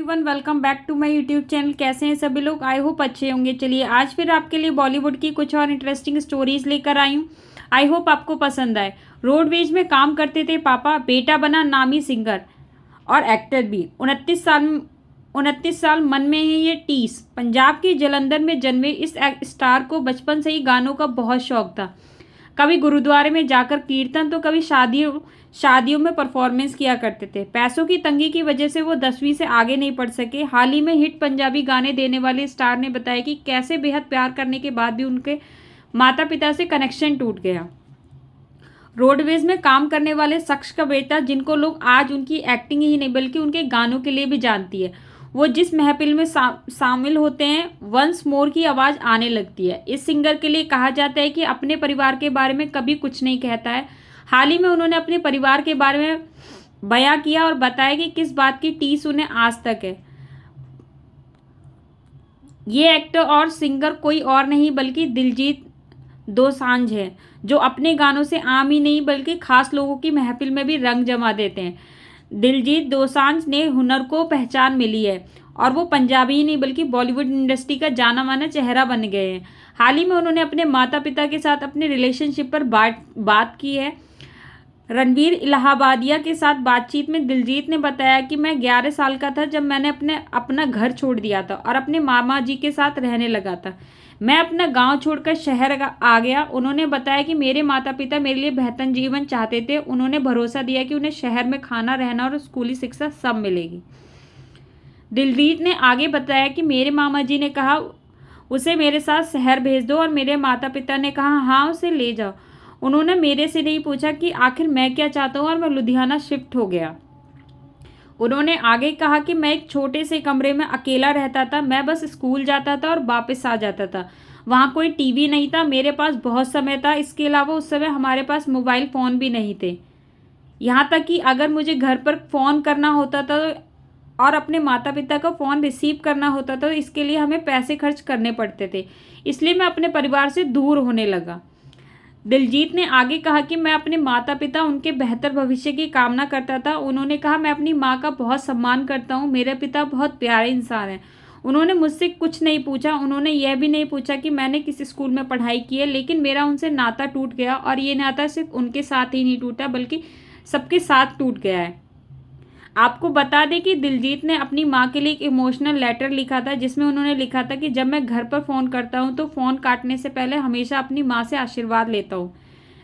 Everyone, welcome back to my YouTube channel. कैसे हैं सभी लोग? आई होप अच्छे होंगे। चलिए आज फिर आपके लिए बॉलीवुड की कुछ और इंटरेस्टिंग स्टोरीज लेकर आई हूँ। आई होप आपको पसंद आए। रोडवेज में काम करते थे पापा, बेटा बना नामी सिंगर और एक्टर भी। 29 साल मन में है ये टीस। पंजाब के जलंधर में जन्मे इस स्टार को बचपन से ही गानों का बहुत शौक था। कभी गुरुद्वारे में जाकर कीर्तन तो कभी शादियों में परफॉर्मेंस किया करते थे। पैसों की तंगी की वजह से वो 10वीं से आगे नहीं पढ़ सके। हाल ही में हिट पंजाबी गाने देने वाले स्टार ने बताया कि कैसे बेहद प्यार करने के बाद भी उनके माता पिता से कनेक्शन टूट गया। रोडवेज में काम करने वाले शख्स का बेटा, जिनको लोग आज उनकी एक्टिंग ही नहीं बल्कि उनके गानों के लिए भी जानती है, वो जिस महफिल में शामिल होते हैं वंस मोर की आवाज़ आने लगती है। इस सिंगर के लिए कहा जाता है कि अपने परिवार के बारे में कभी कुछ नहीं कहता है। हाल ही में उन्होंने अपने परिवार के बारे में बयां किया और बताया कि किस बात की टीस उन्हें आज तक है। ये एक्टर और सिंगर कोई और नहीं बल्कि दिलजीत दोसांझ है, जो अपने गानों से आम ही नहीं बल्कि खास लोगों की महफिल में भी रंग जमा देते हैं। दिलजीत दोसांझ ने हुनर को पहचान मिली है और वो पंजाबी ही नहीं बल्कि बॉलीवुड इंडस्ट्री का जाना माना चेहरा बन गए हैं। हाल ही में उन्होंने अपने माता पिता के साथ अपने रिलेशनशिप पर बात की है। रणवीर इलाहाबादिया के साथ बातचीत में दिलजीत ने बताया कि मैं 11 साल का था जब मैंने अपना घर छोड़ दिया था और अपने मामा जी के साथ रहने लगा था। मैं अपना गांव छोड़कर शहर आ गया। उन्होंने बताया कि मेरे माता पिता मेरे लिए बेहतर जीवन चाहते थे। उन्होंने भरोसा दिया कि उन्हें शहर में खाना, रहना और स्कूली शिक्षा सब मिलेगी। दिलजीत ने आगे बताया कि मेरे मामा जी ने कहा उसे मेरे साथ शहर भेज दो और मेरे माता पिता ने कहा हाँ उसे ले जाओ। उन्होंने मेरे से नहीं पूछा कि आखिर मैं क्या चाहता हूँ और मैं लुधियाना शिफ्ट हो गया। उन्होंने आगे कहा कि मैं एक छोटे से कमरे में अकेला रहता था। मैं बस स्कूल जाता था और वापस आ जाता था। वहाँ कोई टीवी नहीं था। मेरे पास बहुत समय था। इसके अलावा उस समय हमारे पास मोबाइल फ़ोन भी नहीं थे। यहाँ तक कि अगर मुझे घर पर फ़ोन करना होता था और अपने माता पिता का फ़ोन रिसीव करना होता था तो इसके लिए हमें पैसे खर्च करने पड़ते थे। इसलिए मैं अपने परिवार से दूर होने लगा। दिलजीत ने आगे कहा कि मैं अपने माता पिता, उनके बेहतर भविष्य की कामना करता था। उन्होंने कहा मैं अपनी माँ का बहुत सम्मान करता हूँ। मेरे पिता बहुत प्यारे इंसान हैं। उन्होंने मुझसे कुछ नहीं पूछा। उन्होंने यह भी नहीं पूछा कि मैंने किस स्कूल में पढ़ाई की है, लेकिन मेरा उनसे नाता टूट गया और ये नाता सिर्फ उनके साथ ही नहीं टूटा बल्कि सबके साथ टूट गया है। आपको बता दें कि दिलजीत ने अपनी माँ के लिए एक इमोशनल लेटर लिखा था जिसमें उन्होंने लिखा था कि जब मैं घर पर फ़ोन करता हूँ तो फ़ोन काटने से पहले हमेशा अपनी माँ से आशीर्वाद लेता हूँ।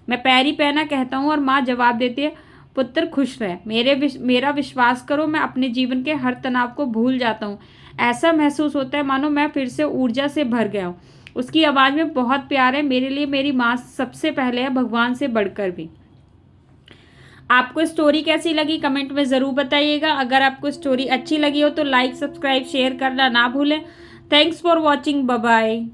मैं पैरी पैना कहता हूँ और माँ जवाब देती है पुत्र खुश रह। मेरा विश्वास करो, मैं अपने जीवन के हर तनाव को भूल जाता हूँ। ऐसा महसूस होता है मानो मैं फिर से ऊर्जा से भर गया हूँ। उसकी आवाज़ में बहुत प्यार है। मेरे लिए मेरी माँ सबसे पहले है, भगवान से बढ़कर भी। आपको स्टोरी कैसी लगी कमेंट में ज़रूर बताइएगा। अगर आपको स्टोरी अच्छी लगी हो तो लाइक, सब्सक्राइब, शेयर करना ना भूलें। Thanks for watching. Bye bye.